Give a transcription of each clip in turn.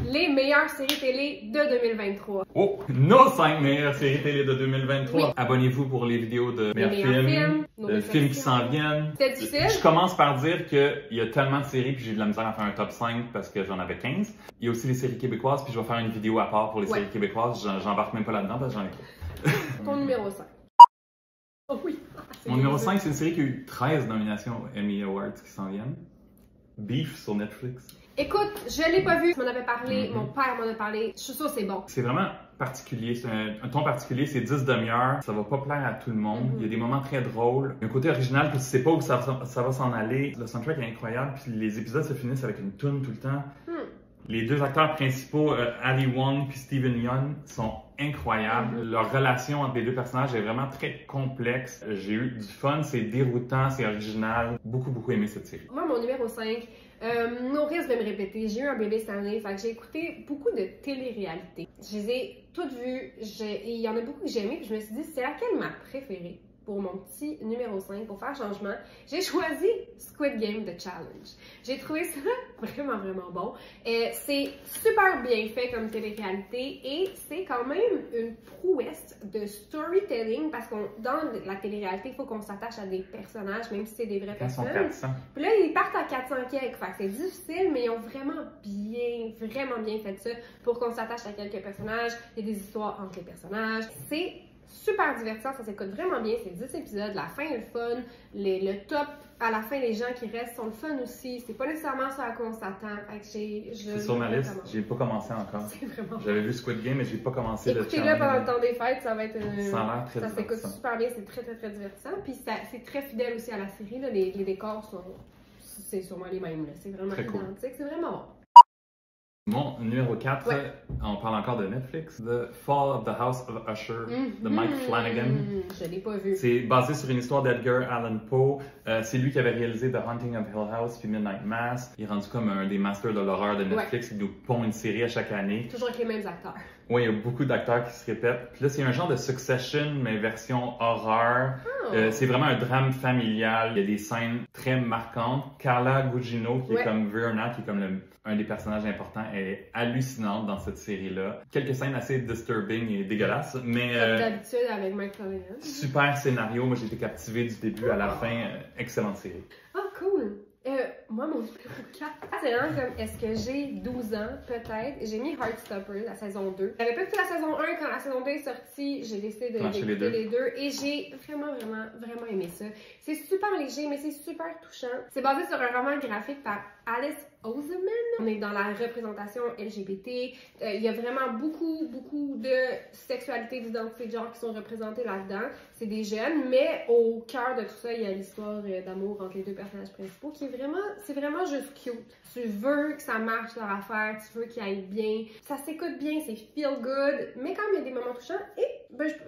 les meilleures séries télé de 2023. Oh, nos 5 meilleures séries télé de 2023. Oui. Abonnez-vous pour les vidéos de meilleurs films, de films qui s'en viennent. C'est difficile. Je commence par dire qu'il y a tellement de séries puis j'ai de la misère à faire un top 5 parce que j'en avais 15. Il y a aussi les séries québécoises puis je vais faire une vidéo à part pour les séries québécoises. J'embarque même pas là-dedans parce que j'en ai trop. Ton numéro 5. Oh oui. Mon numéro 5, c'est une série qui a eu 13 nominations aux Emmy Awards qui s'en viennent. Beef sur Netflix. Écoute, je l'ai pas vu, tu m'en avais parlé, mon père m'en a parlé, je suis sûre que c'est bon. C'est vraiment particulier, c'est un ton particulier, c'est 10 demi-heures, ça va pas plaire à tout le monde, il y a des moments très drôles, il y a un côté original, puis tu sais pas où ça va s'en aller, le soundtrack est incroyable, puis les épisodes se finissent avec une tune tout le temps. Les deux acteurs principaux, Ali Wong puis Steven Yeun, sont incroyables. Leur relation entre les deux personnages est vraiment très complexe. J'ai eu du fun, c'est déroutant, c'est original. Beaucoup aimé cette série. Moi, mon numéro 5, Nourrice va me répéter. J'ai eu un bébé cette année, fait que j'ai écouté beaucoup de télé-réalité. Je les ai toutes vues, il y en a beaucoup que j'ai aimé, puis je me suis dit, c'est laquelle ma préférée? Pour mon petit numéro 5, pour faire changement, j'ai choisi Squid Game The Challenge. J'ai trouvé ça vraiment bon. C'est super bien fait comme télé-réalité et c'est quand même une prouesse de storytelling parce que dans la télé-réalité, il faut qu'on s'attache à des personnages, même si c'est des vraies personnes. 400. Puis là, ils partent à 400 quelques, fait que c'est difficile, mais ils ont vraiment bien fait ça pour qu'on s'attache à quelques personnages. Il y a des histoires entre les personnages. C'est super divertissant, ça s'écoute vraiment bien, c'est 10 épisodes, la fin est le fun, le top, à la fin les gens qui restent sont le fun aussi, c'est pas nécessairement ça à quoi on s'attend. C'est sur ma liste, j'ai pas commencé encore. C'est vraiment J'avais vu Squid Game mais j'ai pas commencé le challenge. Écoutez-le pendant le temps des fêtes, ça va être ça a l'air très ça s'écoute super bien, c'est très divertissant, puis c'est très fidèle aussi à la série, là. Les décors sont, c'est sûrement les mêmes, c'est vraiment identique, c'est vraiment bon. Mon numéro 4, on parle encore de Netflix, The Fall of the House of Usher de Mike Flanagan. Je l'ai pas vu. C'est basé sur une histoire d'Edgar Allan Poe. C'est lui qui avait réalisé The Haunting of Hill House puis Midnight Mass. Il est rendu comme un des masters de l'horreur de Netflix. Il nous pond une série à chaque année. Toujours avec les mêmes acteurs. Oui, il y a beaucoup d'acteurs qui se répètent. Puis là, c'est un genre de Succession, mais version horreur. C'est vraiment un drame familial. Il y a des scènes très marquantes. Carla Gugino, qui est comme Verna, qui est comme un des personnages importants, elle est hallucinante dans cette série-là. Quelques scènes assez disturbing et dégueulasses, mais... Comme d'habitude avec Mike Flanagan. Super scénario. Moi, j'ai été captivée du début à la fin. Excellente série. Ah, cool! Moi, mon numéro 4, c'est vraiment comme, est-ce que j'ai 12 ans, peut-être? J'ai mis Heartstopper, la saison 2. J'avais pas écouté la saison 1, quand la saison 2 est sortie, j'ai décidé d'écouter les deux. Et j'ai vraiment aimé ça. C'est super léger, mais c'est super touchant. C'est basé sur un roman graphique par Alice Oseman. On est dans la représentation LGBT. Il y a vraiment beaucoup de sexualité, d'identité de genre qui sont représentées là-dedans. C'est des jeunes, mais au cœur de tout ça, il y a l'histoire d'amour entre les deux personnages principaux qui est c'est vraiment juste cute. Tu veux que ça marche leur affaire, tu veux qu'ils aillent bien. Ça s'écoute bien, c'est feel good, mais quand même il y a des moments touchants. Et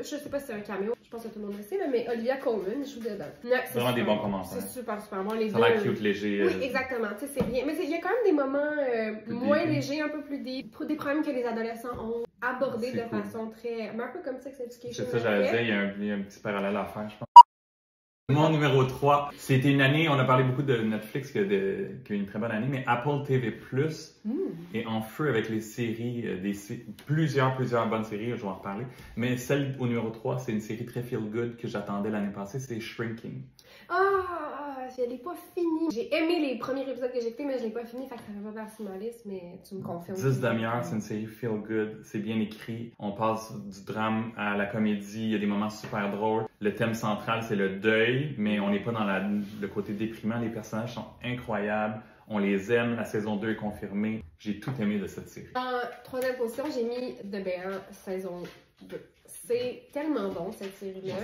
je sais pas si c'est un caméo, je pense que tout le monde le sait, là, mais Olivia Colman joue dedans. C'est vraiment des bons commentaires. C'est super bon. Les ça a l'air cute, léger. Oui, exactement. Tu sais, c'est bien. Mais il y a quand même des moments moins légers, un peu plus deep. Des problèmes que les adolescents ont abordés de façon très... Mais un peu comme Sex Education. C'est ça, j'allais dire, il y a un petit parallèle à faire, je pense. Mon numéro 3, c'était une année, on a parlé beaucoup de Netflix qui a une très bonne année, mais Apple TV Plus est en feu avec les séries, plusieurs bonnes séries, je vais en reparler. Mais celle au numéro 3, c'est une série très feel good que j'attendais l'année passée, c'est Shrinking. Je l'ai pas fini. J'ai aimé les premiers épisodes que j'ai écoutés, mais je l'ai pas fini, fait que ça fait pas partie de ma liste, mais tu me confirmes. 10 demi-heures, c'est une série feel good, c'est bien écrit. On passe du drame à la comédie, il y a des moments super drôles. Le thème central, c'est le deuil, mais on n'est pas dans le côté déprimant. Les personnages sont incroyables. On les aime. La saison 2 est confirmée. J'ai tout aimé de cette série. En troisième position, j'ai mis The Bear, saison 2. C'est tellement bon, cette série-là.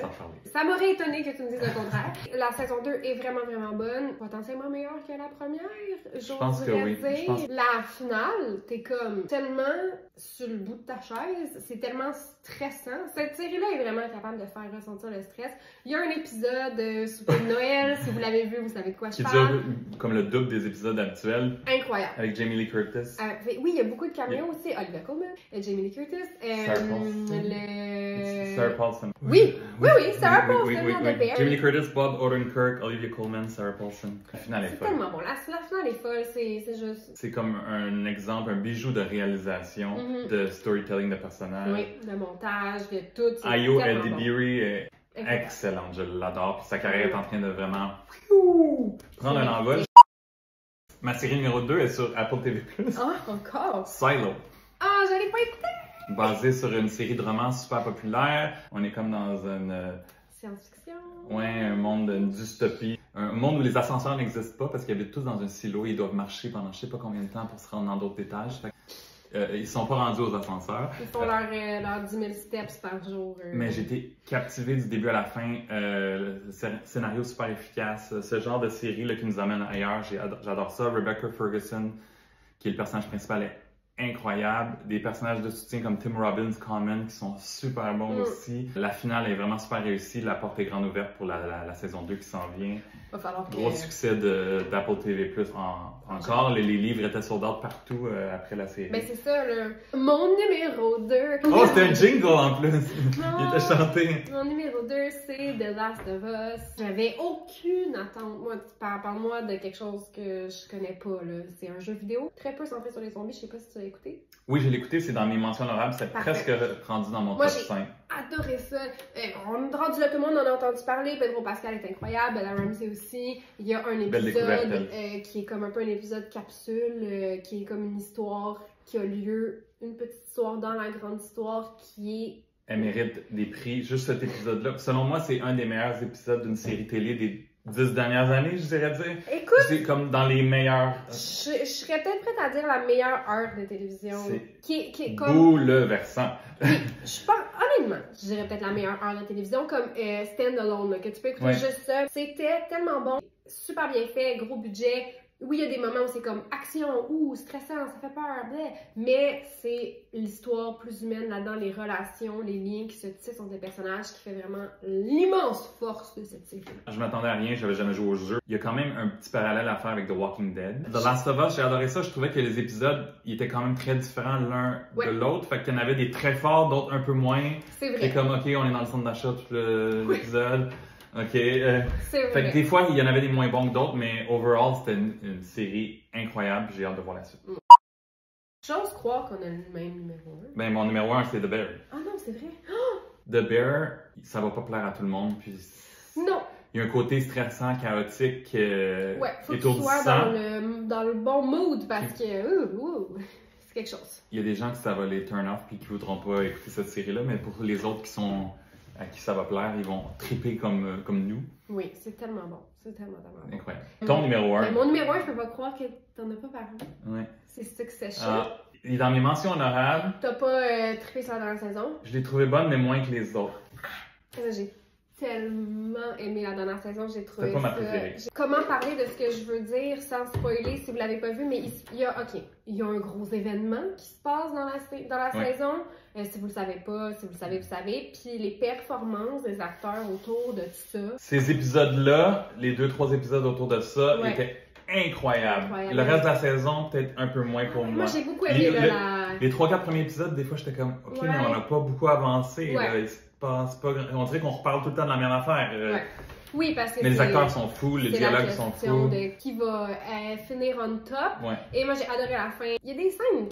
Ça m'aurait étonné que tu me dises le contraire. La saison 2 est vraiment bonne. Potentiellement meilleure que la première, je pense que oui. La finale, t'es comme tellement sur le bout de ta chaise. C'est tellement stressant. Cette série-là est vraiment capable de faire ressentir le stress. Il y a un épisode Souper de Noël. Si vous l'avez vu, vous savez de quoi je parle. Qui dure comme le double des épisodes habituels. Incroyable. Avec Jamie Lee Curtis. Curtis. Oui, il y a beaucoup de caméos aussi. Olivia Colman, Jamie Lee Curtis, Sarah Paulson. Oui, Sarah Paulson dans The Bear. Jamie Lee Curtis, Bob Odenkirk, Olivia Colman, Sarah Paulson. La finale est folle. C'est tellement bon. La finale est folle, c'est juste... C'est comme un exemple, un bijou de réalisation, de storytelling de personnages. Oui, de montage, de tout. Ayo Edebiri est excellente, je l'adore. Puis sa carrière est en train de vraiment prendre un envol. Ma série numéro 2 est sur Apple TV+. Ah, encore? Silo. Ah, je l'ai pas écouté! Basée sur une série de romans super populaire. On est comme dans une... Science-fiction? Ouais, un monde, une dystopie. Un monde où les ascenseurs n'existent pas parce qu'ils habitent tous dans un silo et ils doivent marcher pendant je sais pas combien de temps pour se rendre dans d'autres étages. Ils sont pas rendus aux ascenseurs. Ils font leurs 10 000 steps par jour. Mais j'ai été captivé du début à la fin. Scénario super efficace. Ce genre de série là, qui nous amène ailleurs, j'adore ça. Rebecca Ferguson, qui est le personnage principal, est incroyable. Des personnages de soutien comme Tim Robbins, Common, qui sont super bons aussi. La finale est vraiment super réussie. La porte est grande ouverte pour la saison 2 qui s'en vient. Va falloir Gros succès d'Apple TV+. Encore, les livres étaient sold out partout après la série. Ben c'est ça, là. Mon numéro 2. Oh, c'était un jingle en plus! Il était chanté. Mon numéro 2, c'est The Last of Us. J'avais aucune attente. Moi, parle-moi de quelque chose que je connais pas, là. C'est un jeu vidéo très peu centré sur les zombies. Je sais pas si tu l'as écouté. Oui, je l'ai écouté, c'est dans mes mentions honorables. C'est presque rendu dans mon top 5. Adoré ça. On est rendu là, tout le monde en a entendu parler. Pedro Pascal est incroyable, Bella Ramsey aussi. Il y a un épisode qui est comme un peu un épisode capsule, qui est comme une histoire qui a lieu, une petite histoire dans la grande histoire qui est... Elle mérite des prix, juste cet épisode-là. Selon moi, c'est un des meilleurs épisodes d'une série télé des 10 dernières années, je dirais dire. Écoute! C'est comme dans les meilleurs... Je serais peut-être prête à dire la meilleure heure de télévision. Qui est comme... bouleversant. Je pense, honnêtement, je dirais peut-être la meilleure heure de télévision, comme Stand-Alone, que tu peux écouter juste ça. C'était tellement bon, super bien fait, gros budget. Oui, il y a des moments où c'est comme action, stressant, ça fait peur, mais c'est l'histoire plus humaine là-dedans, les relations, les liens qui se tissent entre les personnages qui fait vraiment l'immense force de cette série. Je m'attendais à rien, j'avais jamais joué au jeu. Il y a quand même un petit parallèle à faire avec The Walking Dead. The Last of Us, j'ai adoré ça, je trouvais que les épisodes ils étaient quand même très différents l'un de l'autre, fait qu'il y en avait des très forts, d'autres un peu moins. C'est vrai. C'est comme, ok, on est dans le centre d'achat tout l'épisode. Ok. C'est vrai. Fait que des fois, il y en avait des moins bons que d'autres, mais overall, c'était une série incroyable. J'ai hâte de voir la suite. J'ose croire qu'on a le même numéro 1. Ben, mon numéro 1, c'est The Bear. Ah non, c'est vrai. The Bear, ça va pas plaire à tout le c'est Non. Il y a un côté stressant, chaotique, faut que tu sois dans le bon mood parce que c'est quelque chose. Il y a des gens que ça va les turn off puis qui voudront pas écouter cette série-là, mais pour les autres qui sont à qui ça va plaire, ils vont triper comme nous. Oui, c'est tellement bon. C'est tellement bon. Incroyable. Ton numéro 1. Mon numéro 1, je peux pas croire que t'en as pas parlé. Oui. C'est Succession. Il est dans mes mentions honorables. T'as pas trippé sur la dernière saison? Je l'ai trouvé bonne, mais moins que les autres. J'ai tellement aimé la dernière saison, j'ai trouvé ça... C'est pas ma préférée. Comment parler de ce que je veux dire sans spoiler si vous l'avez pas vu, mais il y a un gros événement qui se passe dans la saison. Si vous le savez pas, si vous le savez, vous savez. Puis les performances des acteurs autour de ça. Ces épisodes-là, les 2-3 épisodes autour de ça, étaient incroyables. Le reste de la saison, peut-être un peu moins pour moi. Moi, j'ai beaucoup aimé les 3-4 premiers épisodes, des fois, j'étais comme, ok, mais on n'a pas beaucoup avancé. On dirait qu'on reparle tout le temps de la même affaire. Oui, parce que mais les acteurs sont fous, les dialogues sont fous. De qui va finir on top. Et moi, j'ai adoré la fin. Il y a des scènes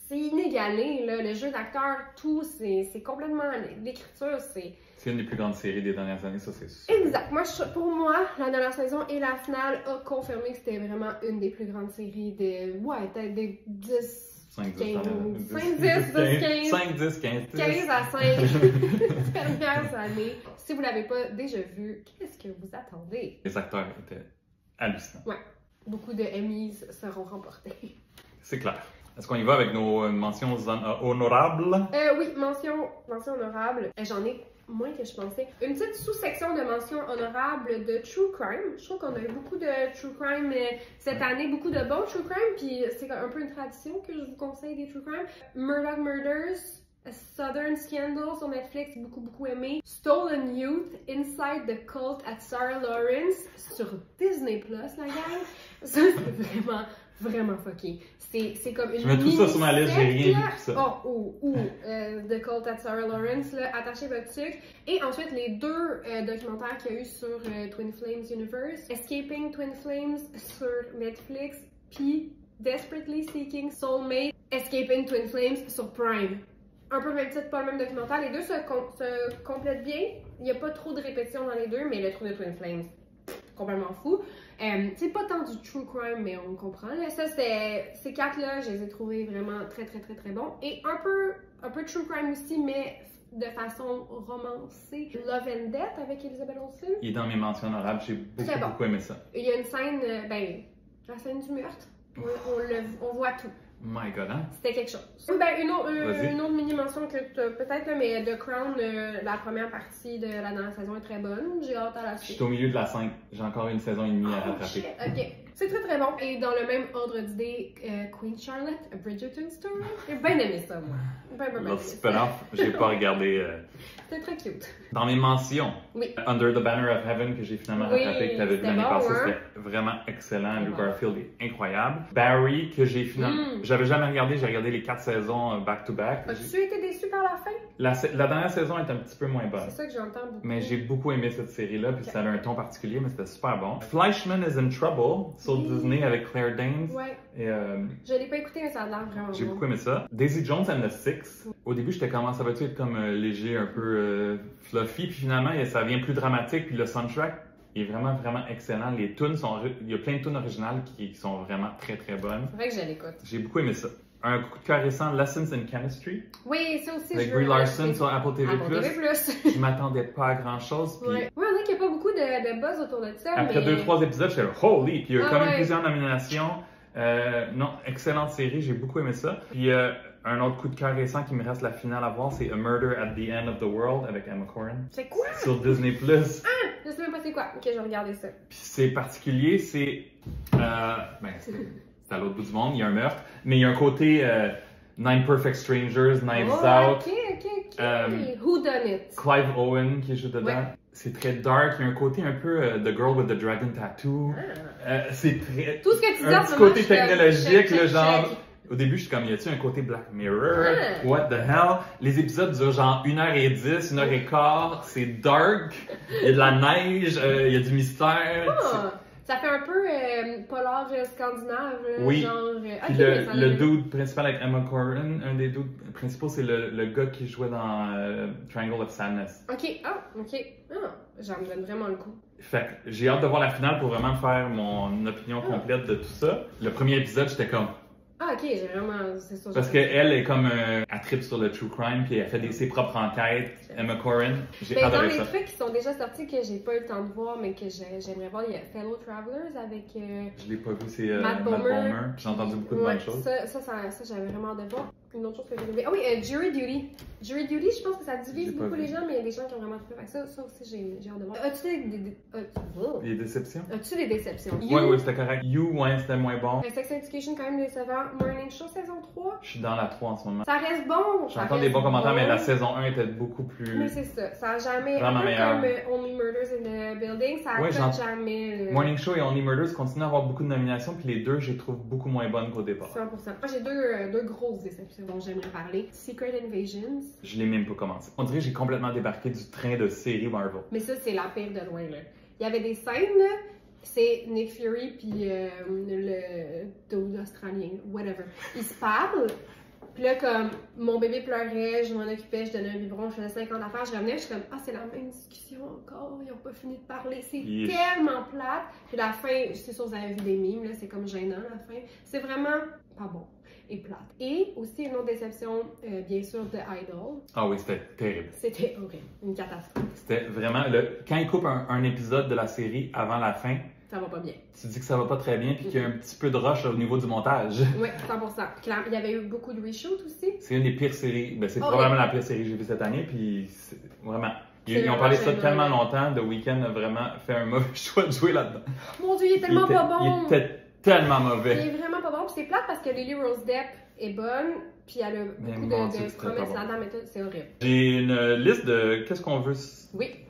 c'est inégalé, là. Le jeu d'acteur, tout, c'est complètement... L'écriture, c'est une des plus grandes séries des dernières années, ça, c'est sûr. Exact. Pour moi, la dernière saison et la finale a confirmé que c'était vraiment une des plus grandes séries peut-être des 10... 5, 10, 15 à 5 dernières années. Si vous l'avez pas déjà vu, qu'est-ce que vous attendez? Les acteurs étaient hallucinants. Ouais. Beaucoup de Emmys seront remportés. C'est clair. Est-ce qu'on y va avec nos mentions honorables? Oui, mention honorable. J'en ai moins que je pensais. Une petite sous-section de mentions honorables de True Crime. Je trouve qu'on a eu beaucoup de True Crime cette année, beaucoup de bons True Crime, puis c'est un peu une tradition que je vous conseille des True Crime. Murdoch Murders, Southern Scandal sur Netflix, beaucoup aimé. Stolen Youth, Inside the Cult at Sarah Lawrence sur Disney+, la gang. Ça, c'est vraiment fucké. C'est comme une je mets tout ça sur ma liste, j'ai rien vu tout ça. The Cult at Sarah Lawrence, là, attachez votre sucre. Et ensuite, les deux documentaires qu'il y a eu sur Twin Flames Universe, Escaping Twin Flames sur Netflix, puis Desperately Seeking Soulmate, Escaping Twin Flames sur Prime. Un peu même titre, pas le même documentaire. Les deux se complètent bien. Il n'y a pas trop de répétitions dans les deux, mais le truc de Twin Flames, complètement fou. C'est pas tant du true crime, mais on comprend. Là. Ça, ces quatre-là, je les ai trouvés vraiment très, très, très, très bons. Et un peu true crime aussi, mais de façon romancée. Love and Death avec Elizabeth Olsen. Il est dans mes mentions honorables. J'ai beaucoup aimé ça. Il y a une scène, la scène du meurtre. On voit tout. My God, hein? C'était quelque chose. Une autre mini-mention que tu as peut-être, mais The Crown, la première partie de la dernière saison est très bonne. J'ai hâte à la suite. Je suis au milieu de la 5. J'ai encore une saison et demie à rattraper. Ok. C'est très très bon. Et dans le même ordre d'idée, Queen Charlotte, A Bridgerton Story. J'ai bien aimé ça, moi. L'autre spin-off, j'ai pas regardé. C'était très cute. Dans mes mentions, oui. Under the Banner of Heaven, que j'ai finalement rattrapé, que tu avais vu l'année passée, c'était vraiment excellent. Andrew Garfield est incroyable. Barry, que j'ai finalement. J'avais jamais regardé, j'ai regardé les 4 saisons back-to-back. As-tu été déçu par la fin? La dernière saison est un petit peu moins bonne. C'est ça que j'entends beaucoup. Mais j'ai beaucoup aimé cette série-là, puis ça a un ton particulier, mais c'était super bon. Fleischman is in Trouble sur Disney avec Claire Danes. Ouais. Et, je l'ai pas écouté, mais ça a l'air vraiment bon. J'ai beaucoup aimé ça. Daisy Jones and the Six. Au début, j'étais comment ça va-tu être comme léger, un peu fluffy, puis finalement, ça devient plus dramatique, puis le soundtrack est vraiment, vraiment excellent. Les tunes il y a plein de tunes originales qui sont vraiment très, très bonnes. C'est vrai que je l'écoute. J'ai beaucoup aimé ça. Un coup de cœur récent, Lessons in Chemistry. Oui, ça aussi, avec Brie Larson sur Apple TV+. Je m'attendais pas à grand-chose. Puis... Oui, on dirait qu'il n'y a pas beaucoup de buzz autour de ça. Après 2-3 épisodes, j'étais holy! Puis il y a eu quand même plusieurs nominations. Non, excellente série, j'ai beaucoup aimé ça. Puis un autre coup de cœur récent qui me reste la finale à voir, c'est A Murder at the End of the World avec Emma Corrin. C'est quoi? Sur Disney+. Ah! Je sais même pas c'est quoi. Ok, je vais regarder ça. Puis c'est particulier, c'est à l'autre bout du monde, il y a un meurtre, mais il y a un côté Nine Perfect Strangers, Knives Out. Ok. Who Done It? Clive Owen qui joue dedans. Ouais. C'est très dark, il y a un côté un peu The Girl with the Dragon Tattoo. C'est très... Tout ce que tu dis un petit côté technologique, le genre... Au début, je suis comme, y a-t-il un côté Black Mirror? What the hell? Les épisodes durent genre 1h10, 1h15, c'est dark, il y a de la neige, il y a du mystère. Ça fait un peu polar scandinave, oui. Genre... Puis le dude principal avec Emma Corrin, un des dudes principaux, c'est le gars qui jouait dans Triangle of Sadness. Ok. J'en me donne vraiment le coup. Fait que j'ai hâte de voir la finale pour vraiment faire mon opinion complète de tout ça. Le premier épisode, j'étais comme... Ah, ok, j'ai vraiment... C'est ça. Parce qu'elle est comme... elle tripe sur le true crime, puis elle fait ses propres enquêtes. Emma Corrin, j'ai adoré ça. Dans les trucs qui sont déjà sortis que j'ai pas eu le temps de voir, mais que j'aimerais voir, il y a Fellow Travelers avec... Je l'ai pas vu, c'est Matt Bomer. J'ai entendu beaucoup de bonnes choses. Ça j'avais vraiment hâte de voir. Une autre chose que j'ai oubliée. Ah oui, Jury Duty. Jury Duty, je pense que ça divise beaucoup les gens, mais il y a des gens qui ont vraiment trouvé avec ça. Ça aussi, j'ai hâte de voir. As-tu des déceptions? As-tu des déceptions? Oui, c'était correct. You, c'était moins bon. Sex Education, quand même décevant. Morning Show, saison 3. Je suis dans la 3 en ce moment. Ça reste bon. J'entends des bons commentaires, mais la saison 1 était beaucoup plus... Mais c'est ça. Ça a jamais... Vraiment meilleur. Comme Only Murders in the Building, ça a jamais... Morning Show et Only Murders continuent à avoir beaucoup de nominations, puis les deux, je les trouve beaucoup moins bonnes qu'au départ. 100%. Moi, j'ai deux grosses déceptions dont j'aimerais parler. Secret Invasions. Je l'ai même pas commencé. On dirait que j'ai complètement débarqué du train de série Marvel. Mais ça, c'est la pire de loin, là. Il y avait des scènes, là, c'est Nick Fury puis le dude australien, whatever. Ils se parlent, puis là, comme, mon bébé pleurait, je m'en occupais, je donnais un biberon, je faisais 50 affaires, je revenais, je suis comme, c'est la même discussion encore, ils ont pas fini de parler, c'est tellement plate. Puis la fin, c'est sûr, vous avez vu des mimes, là, c'est comme gênant, la fin. C'est vraiment pas bon. Et plate. Et aussi une autre déception, bien sûr, de Idol. Ah oui, c'était terrible. C'était horrible. Une catastrophe. C'était vraiment... Quand ils coupent un épisode de la série avant la fin... Ça va pas bien. Tu dis que ça va pas très bien puis qu'il y a un petit peu de rush au niveau du montage. Oui, 100%. Il y avait eu beaucoup de reshoots aussi. C'est une des pires séries. C'est probablement la pire série que j'ai vue cette année. Puis vraiment... Ils ont parlé de ça tellement longtemps. The Weeknd a vraiment fait un mauvais choix de jouer là-dedans. Mon Dieu, il est tellement pas bon! Il était tellement Il mauvais. est vraiment pas bon, puis c'est plate parce que Lily Rose Depp est bonne, puis elle a beaucoup de promesses là-dedans, mais c'est horrible. J'ai une liste de qu'est-ce qu'on veut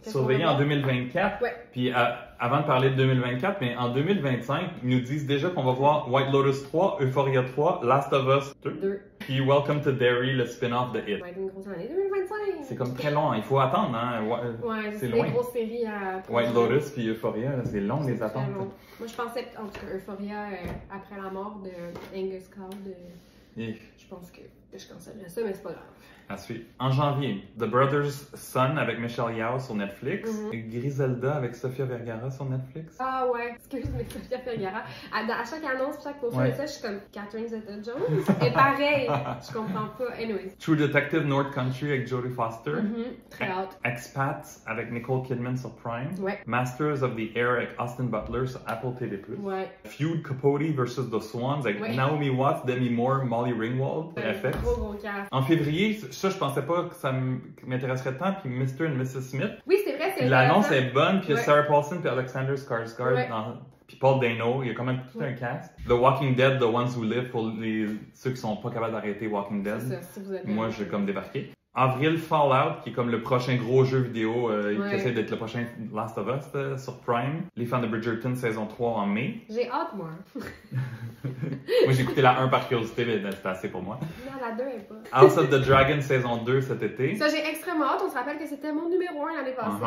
surveiller en 2024. Ouais. Puis avant de parler de 2024, mais en 2025, ils nous disent déjà qu'on va voir White Lotus 3, Euphoria 3, Last of Us 2. Puis Welcome to Derry, le spin-off de It. Ça va être une grosse année 2025. C'est comme très long, il faut attendre, hein. Ouais, c'est loin. Des grosses séries à... White Lotus puis Euphoria, c'est long les attentes. Long. Moi, je pensais, en tout cas, Euphoria, après la mort de Angus Cloud, je pense que je cancellerais ça, mais c'est pas grave. À suivre. En janvier, The Brothers Son avec Michelle Yeoh sur Netflix. Griselda avec Sofia Vergara sur Netflix. Ah ouais, excuse-moi, Sofia Vergara. À chaque annonce, chaque profil de ça, je suis comme Catherine Zeta-Jones. Et pareil, je comprends pas. Anyways. True Detective North Country avec Jodie Foster. Très hâte. Expats avec Nicole Kidman sur Prime. Ouais. Masters of the Air avec Austin Butler sur Apple TV+. Ouais. Feud Capote versus The Swans avec Naomi Watts, Demi Moore, Molly Ringwald. FX. Gros cast. En février, ça, je pensais pas que ça m'intéresserait tant, puis Mr. and Mrs. Smith. Oui, c'est vrai, c'est l'annonce est bonne, puis il y a Sarah Paulson puis Alexander Skarsgård, puis Paul Dano, il y a quand même tout un cast. The Walking Dead, The Ones Who Live, pour ceux qui sont pas capables d'arrêter Walking Dead. C'est ça, si vous êtes moi, j'ai comme débarqué. Avril, Fallout, qui est comme le prochain gros jeu vidéo, qui essaie d'être le prochain Last of Us sur Prime. Les fans de Bridgerton, saison 3 en mai. J'ai hâte, moi. Moi, j'ai écouté la 1 par curiosité, mais c'était assez pour moi. Non, la 2 est pas. House of the Dragon, saison 2 cet été. Ça, j'ai extrêmement hâte. On se rappelle que c'était mon numéro 1 l'année passée.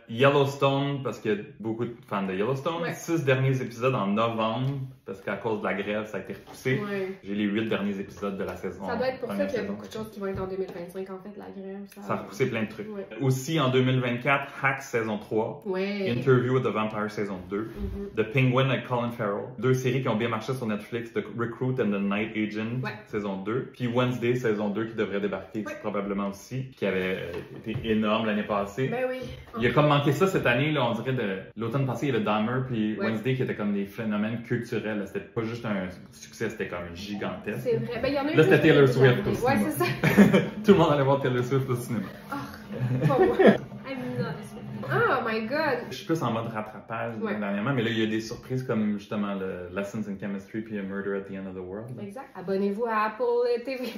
Yellowstone, parce qu'il y a beaucoup de fans de Yellowstone. 6 derniers épisodes en novembre, parce qu'à cause de la grève, ça a été repoussé. J'ai les 8 derniers épisodes de la saison. Ça doit être pour ça qu'il y a beaucoup de choses qui vont être en 2025, en fait, la grève. Ça a repoussé plein de trucs. Aussi, en 2024, Hacks saison 3. Interview with the Vampire saison 2. The Penguin avec Colin Farrell. 2 séries qui ont bien marché sur Netflix, The Recruit and the Night Agent saison 2. Puis Wednesday saison 2 qui devrait débarquer probablement aussi, qui avait été énorme l'année passée. Ben oui. Il y a comme manqué ça cette année, là, on dirait de l'automne passé, il y a le Dahmer puis Wednesday qui étaient comme des phénomènes culturels. C'était pas juste un succès, c'était comme gigantesque. C'est vrai. Ben, il y en a eu. Là, c'était Taylor Swift au cinéma. Ouais, c'est ça. Tout le monde allait voir Taylor Swift au cinéma. Pas moi. Oh my god! Je suis plus en mode rattrapage dernièrement, mais là, il y a des surprises comme justement le Lessons in Chemistry puis A Murder at the End of the World. Exact. Abonnez-vous à Apple TV+.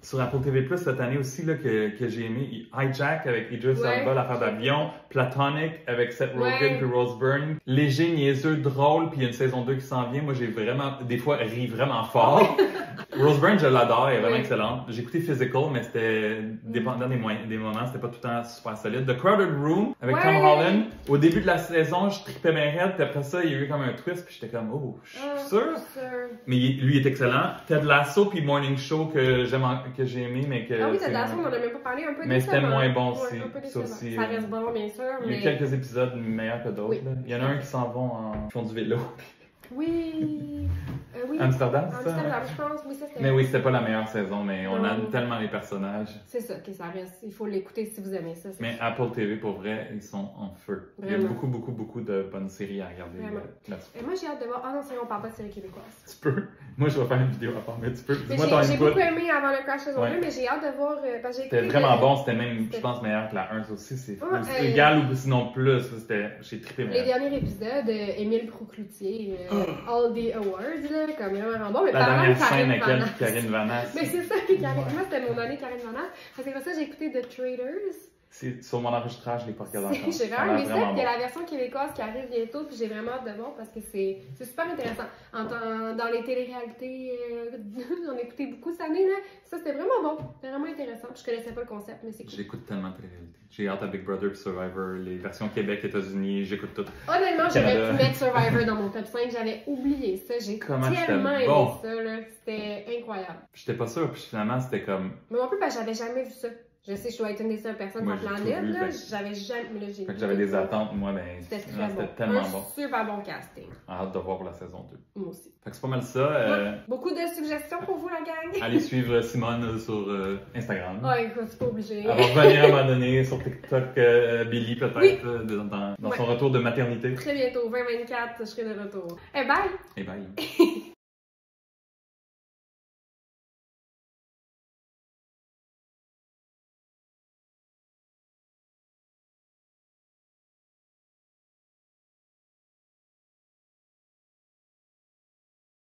Sur Apple TV+, cette année aussi, là, que j'ai aimé, Hijack avec Idris Elba, l'affaire d'avion, Platonic avec Seth Rogen puis Rose Byrne, léger, niaiseux, drôle, puis il y a une saison 2 qui s'en vient. Moi, j'ai vraiment, des fois, ri vraiment fort. Rose Byrne, je l'adore, elle est vraiment excellente. J'ai écouté Physical, mais c'était dépendant des moments, c'était pas tout le temps super solide. The Crowded Room avec Tom Holland. Au début de la saison, je tripais mes raides, puis après ça, il y a eu comme un twist, puis j'étais comme, oh, je suis sûr. Mais lui, il est excellent. Ted Lasso puis Morning Show que j'ai aimé, mais que. Ah oui, Ted Lasso, on en a même pas parlé un peu. Mais c'était moins bon aussi. Ça reste bon, bien sûr. Il y a quelques épisodes meilleurs que d'autres. Il y en a un qui s'en vont en font du vélo. Oui. Amsterdam, c'est ça? Amsterdam, je pense. Oui, ça c'était. Mais oui, c'était pas la meilleure saison, mais on aime tellement les personnages. C'est ça, que ça reste. Il faut l'écouter si vous aimez ça. Mais Apple TV, pour vrai, ils sont en feu. Vraiment. Il y a beaucoup de bonnes séries à regarder là-dessus. Et moi, j'ai hâte de voir. Ah non, c'est vrai, on parle pas de séries québécoises. Tu peux. Moi, je vais faire une vidéo à part, mais tu peux. Dis-moi ton input. J'ai beaucoup aimé avant le Crash saison 2, mais j'ai hâte de voir. C'était vraiment bon, c'était même, je pense, meilleur que la 1 aussi. C'est égal ou sinon plus. J'ai trippé. Les derniers épisodes, Émile Proulx-Cloutier, All the Awards, là, comme vraiment bon. Mais la dernière scène avec elle, Karine Vanasse. Mais c'est ça, moi, c'était mon année Karine Vanasse. Parce que ça, j'ai écouté The Traders. Sur mon enregistrage, je l'ai pas regardé encore. J'ai vraiment aimé ça, puis il y a la version québécoise qui arrive bientôt, puis j'ai vraiment hâte de voir parce que c'est super intéressant. Dans les téléréalités, j'en ai écouté beaucoup cette année, là. Ça, c'était vraiment bon, c'était vraiment intéressant. Je connaissais pas le concept, mais c'est cool. J'écoute tellement de téléréalités. J'ai hâte à Big Brother puis Survivor, les versions Québec, États-Unis, j'écoute tout. Honnêtement, j'aurais pu mettre Survivor dans mon top 5, j'avais oublié ça. J'ai tellement aimé ça, là. C'était incroyable. J'étais pas sûre, puis finalement, c'était comme. Mais non plus, j'avais jamais vu ça. Je sais, je dois être une des seules personnes sur la planète, là. J'avais jamais. Mais là, j'ai vu. J'avais des attentes, moi, mais. C'était tellement bon. Super bon casting. Hâte de voir pour la saison 2. Moi aussi. Fait que c'est pas mal ça. Beaucoup de suggestions pour vous, la gang. Allez suivre Simone sur Instagram. Ah, écoute, c'est pas obligé. Elle va revenir à un moment donné sur TikTok, Billy, peut-être, dans son retour de maternité. Très bientôt, 2024, je serai de retour. Et bye! Et bye!